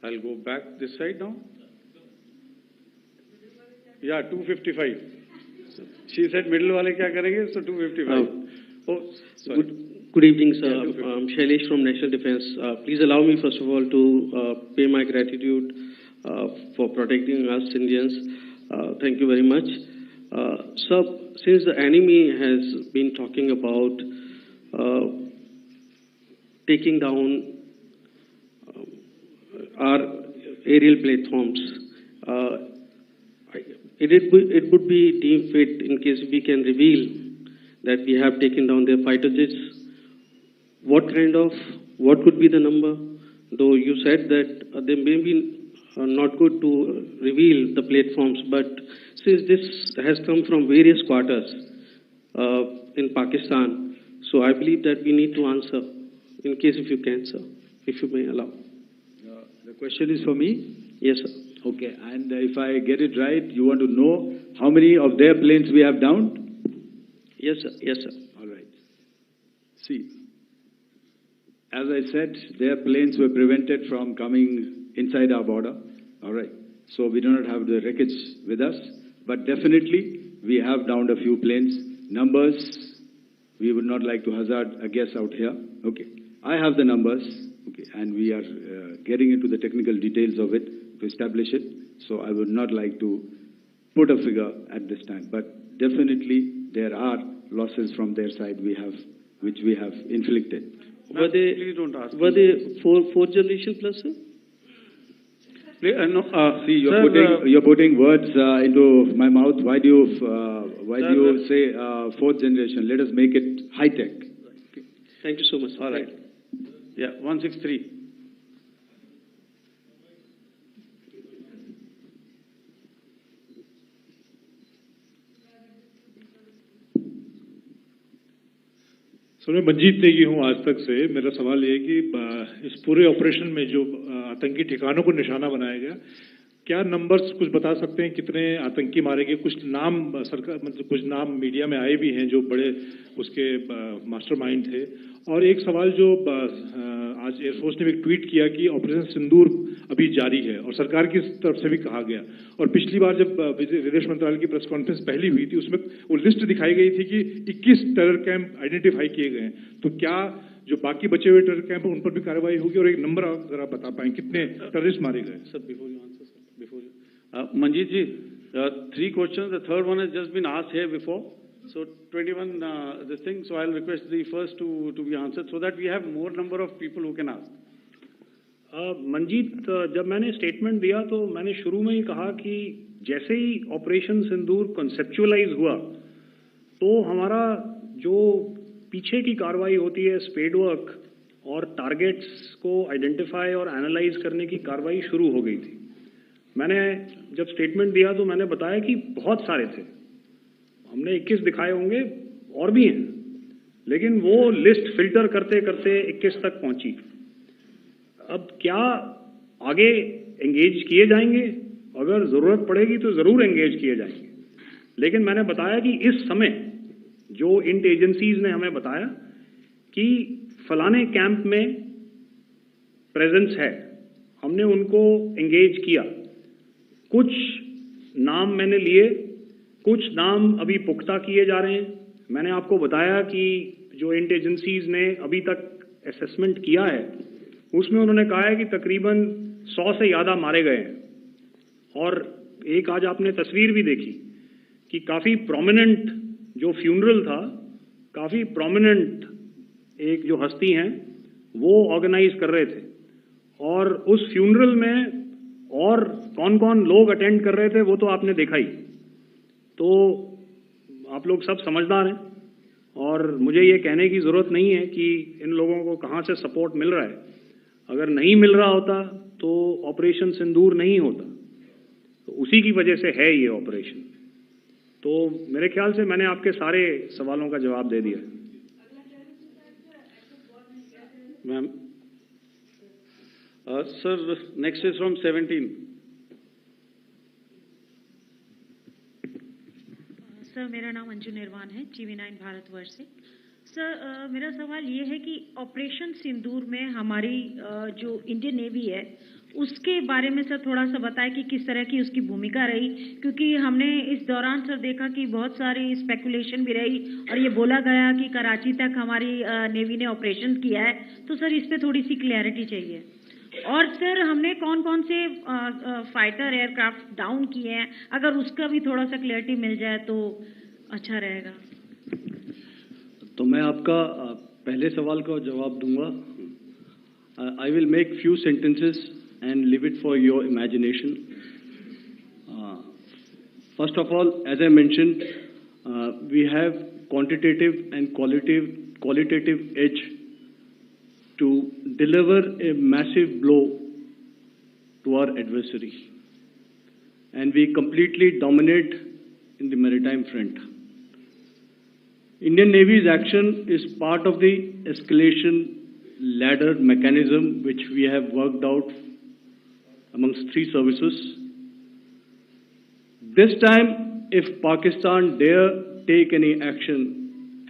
I'll go back this side now. Yeah, 255. She said middle wale kya karenge? So 255. Oh, sorry. Good evening, sir. I'm Shailesh from National Defense. Please allow me, first of all, to pay my gratitude for protecting us Indians. Thank you very much. Sir, since the enemy has been talking about taking down our aerial platforms, it would be deemed fit in case we can reveal that we have taken down their fighter jets. What could be the number? Though you said that they may be not good to reveal the platforms, but since this has come from various quarters in Pakistan, so I believe that we need to answer, in case if you can, sir, if you may allow. The question is for me? Yes, sir. Okay, and if I get it right, you want to know how many of their planes we have downed? Yes, sir. Yes, sir. All right. See, as I said, their planes were prevented from coming inside our border. All right. So we do not have the wreckage with us, but definitely we have downed a few planes. Numbers, we would not like to hazard a guess out here. Okay. I have the numbers, okay, and we are getting into the technical details of it to establish it. So I would not like to put a figure at this time, but definitely there are losses from their side which we have inflicted. Were they, please don't ask. Were they fourth generation plus, sir? No, see, sir, you're putting words into my mouth. Why do you say fourth generation? Let us make it high tech. Okay. Thank you so much. All right. Yeah, 163. Sir मैं मंजीत नेगी हूँ आज तक से। मेरा सवाल ये है कि इस पूरे ऑपरेशन में जो आतंकी ठिकानों को निशाना बनाया गया, क्या नंबर्स कुछ बता सकते हैं कितने आतंकी मारे गए? कुछ नाम सरकार मतलब कुछ नाम मीडिया में आए भी हैं जो बड़े उसके मास्टरमाइंड थे। और एक सवाल जो आज एयरफोर्स ने एक ट्वीट किया कि ऑपरेशन सिंदूर अभी जारी है और सरकार की तरफ से भी कहा गया। और पिछली बार जब विदेश मंत्रालय की प्रेस कॉन्फ्रेंस पहली हुई थी उसमें वो लिस्ट दिखाई गई थी कि 21 टेरर कैंप आइडेंटिफाई किए गए हैं। तो क्या जो बाकी बचे हुए टेरर कैंप उन पर भी कार्रवाई होगी? और एक नंबर अगर आप बता पाएं कितने टेररिस्ट मारे गए? Sir, before you answer, sir, before you. Manjeet ji, 3 questions. The third one has just been asked here before. So 21 this thing. So I'll request the first to be answered so that we have more number of people who can ask. Manjeet, जब मैंने statement दिया तो मैंने शुरू में ही कहा कि जैसे ही ऑपरेशन सिंदूर कॉन्सेप्चुअलाइज हुआ तो हमारा जो पीछे की कार्रवाई होती है स्पेड वर्क और टारगेट्स को आइडेंटिफाई और एनालाइज करने की कार्रवाई शुरू हो गई थी। मैंने जब स्टेटमेंट दिया तो मैंने बताया कि बहुत सारे थे, हमने 21 दिखाए होंगे और भी हैं, लेकिन वो लिस्ट फिल्टर करते करते 21 तक पहुंची। अब क्या आगे एंगेज किए जाएंगे? अगर जरूरत पड़ेगी तो जरूर एंगेज किए जाएंगे, लेकिन मैंने बताया कि इस समय जो इंट एजेंसीज ने हमें बताया कि फलाने कैंप में प्रेजेंस है, हमने उनको एंगेज किया। कुछ नाम मैंने लिए, कुछ नाम अभी पुख्ता किए जा रहे हैं। मैंने आपको बताया कि जो इंट एजेंसीज ने अभी तक असेसमेंट किया है उसमें उन्होंने कहा है कि तकरीबन 100 से ज़्यादा मारे गए हैं। और एक आज आपने तस्वीर भी देखी कि काफ़ी प्रोमिनेंट जो फ्यूनरल था, काफ़ी प्रोमिनेंट एक जो हस्ती हैं वो ऑर्गेनाइज कर रहे थे और उस फ्यूनरल में और कौन कौन लोग अटेंड कर रहे थे वो तो आपने देखा ही। तो आप लोग सब समझदार हैं और मुझे ये कहने की ज़रूरत नहीं है कि इन लोगों को कहाँ से सपोर्ट मिल रहा है। अगर नहीं मिल रहा होता तो ऑपरेशन सिंदूर नहीं होता, तो उसी की वजह से है ये ऑपरेशन। तो मेरे ख्याल से मैंने आपके सारे सवालों का जवाब दे दिया। Ma'am, sir next is from 17। Sir मेरा नाम अंजू निर्वाण है, TV9 भारतवर्ष से। सर मेरा सवाल ये है कि ऑपरेशन सिंदूर में हमारी जो इंडियन नेवी है उसके बारे में सर थोड़ा सा बताएं कि किस तरह की उसकी भूमिका रही, क्योंकि हमने इस दौरान सर देखा कि बहुत सारी स्पेकुलेशन भी रही और ये बोला गया कि कराची तक हमारी नेवी ने ऑपरेशन किया है। तो सर इस पे थोड़ी सी क्लैरिटी चाहिए। और सर हमने कौन कौन से फाइटर एयरक्राफ्ट डाउन किए हैं, अगर उसका भी थोड़ा सा क्लैरिटी मिल जाए तो अच्छा रहेगा। तो मैं आपका पहले सवाल का जवाब दूंगा। I will make few sentences and leave it for your imagination. First of all, as I mentioned, we have quantitative and qualitative edge to deliver a massive blow to our adversary, and we completely dominate in the maritime front. Indian Navy's action is part of the escalation ladder mechanism which we have worked out amongst 3 services. This time, if Pakistan dare take any action,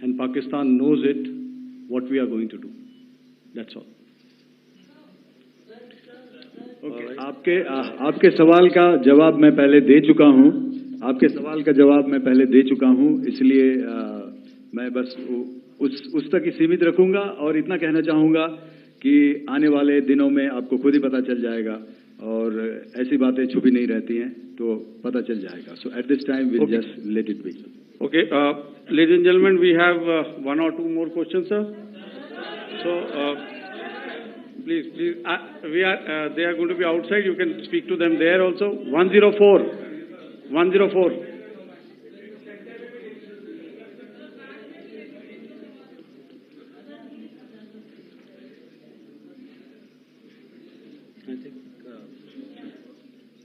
and Pakistan knows it, what we are going to do. That's all. Okay. आपके सवाल का जवाब मैं पहले दे चुका हूं। आपके सवाल का जवाब मैं पहले दे चुका हूं, इसलिए मैं बस उस तक ही सीमित रखूंगा और इतना कहना चाहूंगा कि आने वाले दिनों में आपको खुद ही पता चल जाएगा और ऐसी बातें छुपी नहीं रहती हैं, तो पता चल जाएगा। So at this time we'll just let it be. Okay, ladies and gentlemen, we have 1 or 2 more questions, sir. So please, they are going to be outside. You can speak to them there also. 104.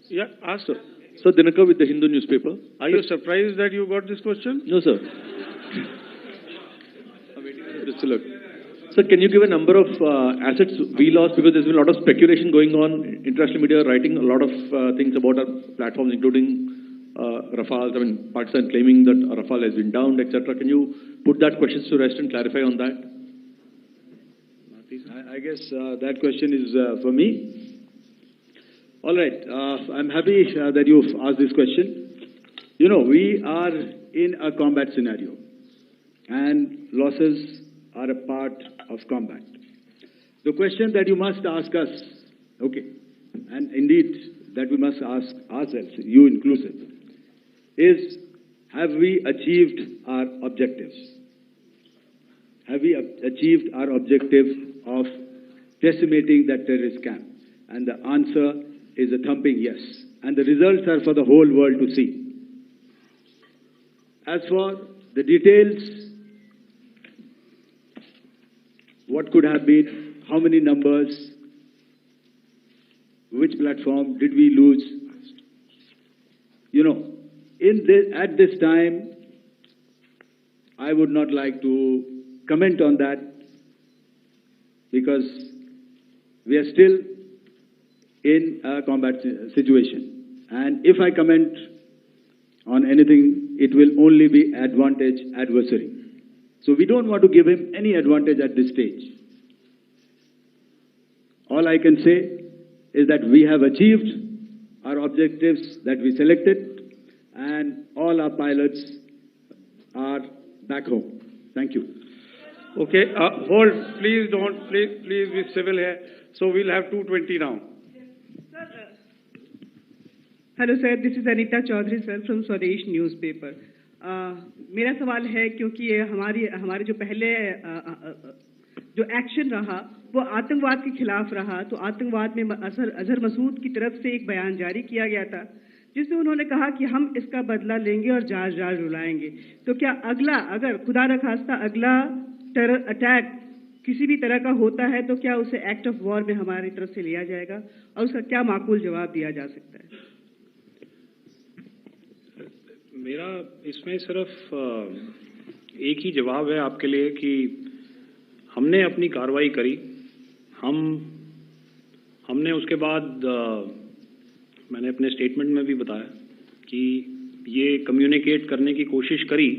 Yeah, ask sir. Sir, Dinakar with the Hindu newspaper. Are you surprised that you got this question? No, sir. Tilak. Sir, can you give a number of assets we lost, because there's been a lot of speculation going on, international media writing a lot of things about our platforms, including Rafale. I mean, Pakistan claiming that Rafale has been downed, etc. Can you put that question to rest and clarify on that? I guess that question is for me. All right. I'm happy that you've asked this question. You know, we are in a combat scenario, and losses are a part of combat. The question that you must ask us, okay, and indeed that we must ask ourselves, you inclusive, is, have we achieved our objectives? Have we achieved our objective of decimating that terrorist camp? And the answer is a thumping yes. And the results are for the whole world to see. As for the details, what could have been, how many numbers, which platform did we lose? You know, at this time, I would not like to comment on that, because we are still in a combat situation. And if I comment on anything, it will only be adversary. So we don't want to give him any advantage at this stage. All I can say is that we have achieved our objectives that we selected, and all our pilots are back home. Thank you. Okay, hold. Please don't. Please be civil here. So we'll have 220 now. Hello sir, this is Anita Chaudhary sir from Swadesh newspaper. मेरा सवाल है, क्योंकि ये हमारे जो पहले जो action रहा वो आतंकवाद के खिलाफ रहा, तो आतंकवाद में अजहर मसूद की तरफ से एक बयान जारी किया गया था जिसमें उन्होंने कहा कि हम इसका बदला लेंगे और जाज रुलाएंगे। तो क्या अगला, अगर खुदा न खास्ता अगला टेरर अटैक किसी भी तरह का होता है, तो क्या उसे एक्ट ऑफ वॉर में हमारी तरफ से लिया जाएगा और उसका क्या माकूल जवाब दिया जा सकता है? मेरा इसमें सिर्फ एक ही जवाब है आपके लिए कि हमने अपनी कार्रवाई करी। हमने उसके बाद मैंने अपने स्टेटमेंट में भी बताया कि ये कम्युनिकेट करने की कोशिश करी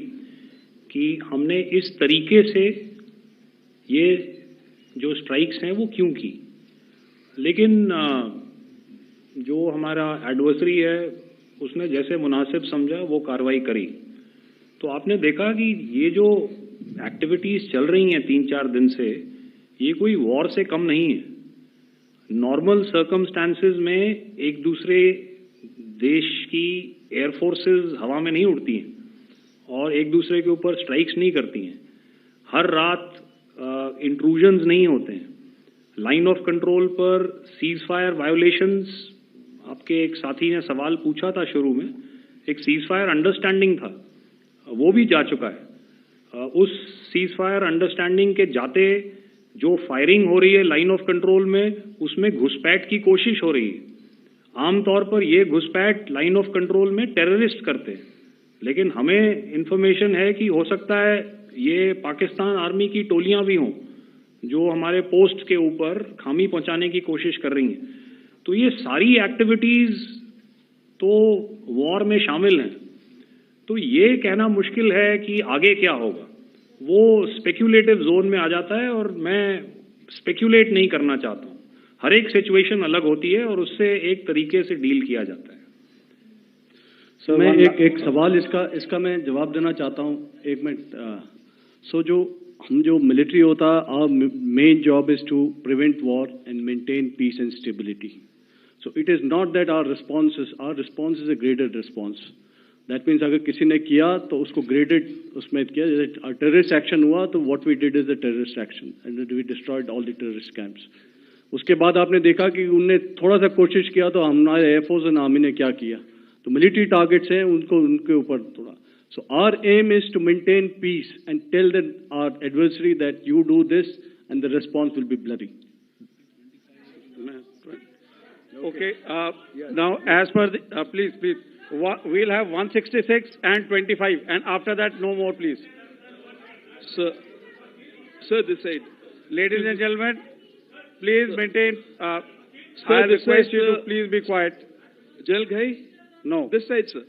कि हमने इस तरीके से ये जो स्ट्राइक्स हैं वो क्यों की। लेकिन जो हमारा एडवर्सरी है उसने जैसे मुनासिब समझा वो कार्रवाई करी। तो आपने देखा कि ये जो एक्टिविटीज चल रही हैं 3-4 दिन से, ये कोई वॉर से कम नहीं है। नॉर्मल सर्कमस्टांसेस में एक दूसरे देश की एयरफोर्सेस हवा में नहीं उड़ती हैं और एक दूसरे के ऊपर स्ट्राइक्स नहीं करती हैं। हर रात इंट्रूजन्स नहीं होते हैं। लाइन ऑफ कंट्रोल पर सीज फायर वायोलेशंस, आपके एक साथी ने सवाल पूछा था शुरू में, एक सीज फायर अंडरस्टैंडिंग था, वो भी जा चुका है। उस सीज फायर अंडरस्टैंडिंग के जाते जो फायरिंग हो रही है लाइन ऑफ कंट्रोल में, उसमें घुसपैठ की कोशिश हो रही है। आमतौर पर ये घुसपैठ लाइन ऑफ कंट्रोल में टेररिस्ट करते हैं, लेकिन हमें इंफॉर्मेशन है कि हो सकता है ये पाकिस्तान आर्मी की टोलियां भी हों जो हमारे पोस्ट के ऊपर खामी पहुंचाने की कोशिश कर रही हैं। तो ये सारी एक्टिविटीज तो वॉर में शामिल हैं। तो ये कहना मुश्किल है कि आगे क्या होगा, वो स्पेक्यूलेटिव जोन में आ जाता है और मैं स्पेक्यूलेट नहीं करना चाहता हूँ। हर एक सिचुएशन अलग होती है और उससे एक तरीके से डील किया जाता है। सर मैं एक सवाल इसका मैं जवाब देना चाहता हूँ, 1 मिनट। जो मिलिट्री होता है, our main job is to prevent war and maintain peace and stability. So it is not that our response is a graded response. That means अगर किसी ने किया तो उसको graded उसमें किया, जैसे terrorist action हुआ तो what we did is the terrorist action and we destroyed all the terrorist camps. उसके बाद आपने देखा कि उनने थोड़ा सा कोशिश किया तो हमारे एयरफोर्स और आर्मी ने क्या किया, तो मिलिट्री टारगेट्स हैं उनके ऊपर थोड़ा। So our aim is to maintain peace and tell our adversary that you do this and the response will be bloody. Okay. Now, as per the, please, we'll have 166 and 25, and after that, no more, please. Sir, this side. Ladies and gentlemen, please maintain. Sir, I this request side, you to sir. please be quiet. Jal Ghai? No. This side, sir.